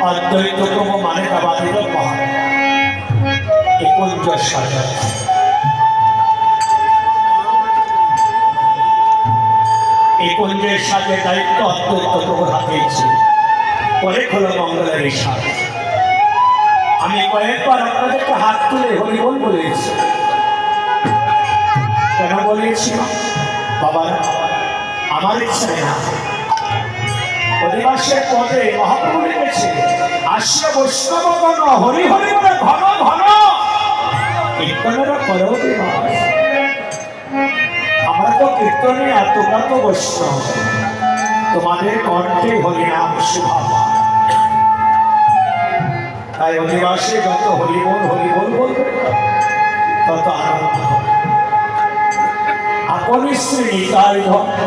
অদ্বৈততম মানেতাবাদীর মহান একুঞ্জ সাধন একুঞ্জের সাথে দায়িত্ব অদ্বৈততমর হাতেই ছিল। অনেক হলো মঙ্গলের ইশার। আমি কয়েকবার আপনাদেরকে হাত তুলে হরিবোল বলেছি। কেন বলেছি? বাবা আমার ইচ্ছা না, অধিবাসের পদে মহাপ্রভু লিখেছে আসিয়া বৈষ্ণবগণ হরি হরি বলে ঘন ঘন কীর্তনেরা করো দিবাস। আমরা তো কীর্তনে আর তোমরা তো বৈষ্ণব, তোমাদের কণ্ঠে হরিনাম শুভাবা। তাই অধিবাসে যত হরিবোল বলবে তত আনন্দ। আপনি শ্রী নিতাই ভক্ত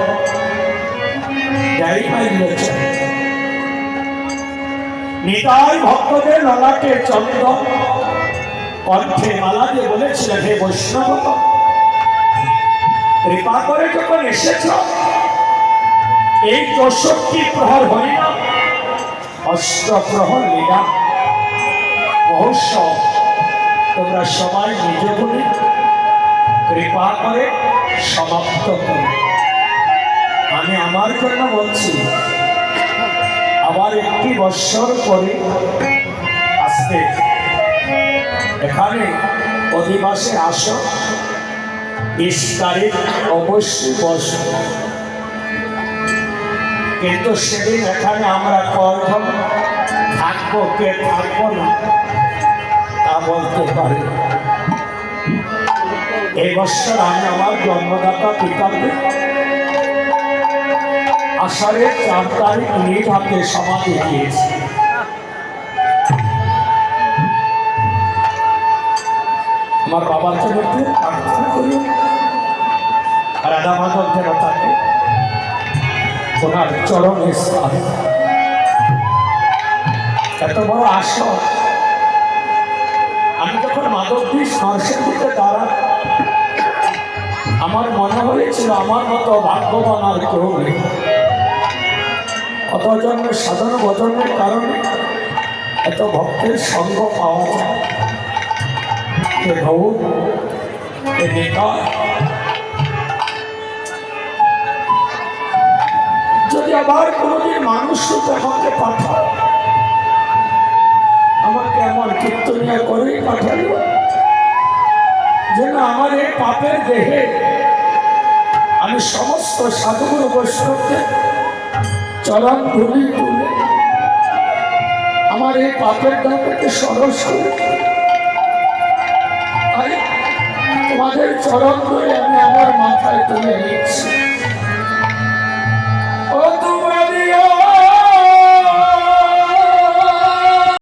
নিতাই ভক্তদের ললাটে চন্দন কণ্ঠে মালা দিয়ে বলেছিলেন, হে বৈষ্ণব কৃপা করে যখন এসেছ এই ৬৪ প্রহর হরিনাম অষ্টপ্রহর লীলা মহোৎসব তোমরা সবাই নিজ গুণে কৃপা করে সমাপ্ত করো। আমি আমার জন্য বলছি, আবার একটি বৎসর পরে আসতে এখানে অধিবাসে আসো, ২০ তারিখ অবশ্যই বসো। কিন্তু সেদিন এখানে আমরা কয়জন থাকবো কে থাকবো না তা বলতে পারি। এই বৎসর আমি আমার জন্মদাতা পিতাকে আষাঢ়ের ৪ তারিখ নিজ হাতে সমাধি দিয়েছি। আমার বাবার জন্য প্রার্থনা করি, রাধা মাধব যেন তাকে ওনার চরণে স্থান। এত বড় আসন আমি যখন মাধবদীশ নরসের দিকে দাঁড়াই, আমার মনে হয়েছিল আমার মতো ভাগ্যবান আর কেউ নেই। কত জন্মের সাধন ভজনের কারণে এত ভক্তের সঙ্গ পাওয়া যায়। যদি আবার কোনোদিন মানুষ রূপে আমাকে পাঠায়, আমাকে আমার কীর্তনিয়া করেই পাঠালো, যেন আমার এই পাপের দেহে আমি সমস্ত সাধুগুরু বৈষ্ণবদের চরণ ধুলি তুলে আমার এই পাপের দামকে সরস করে তোমাদের চরণ ধরে আমি আমার মাথায় তুলে নিচ্ছি।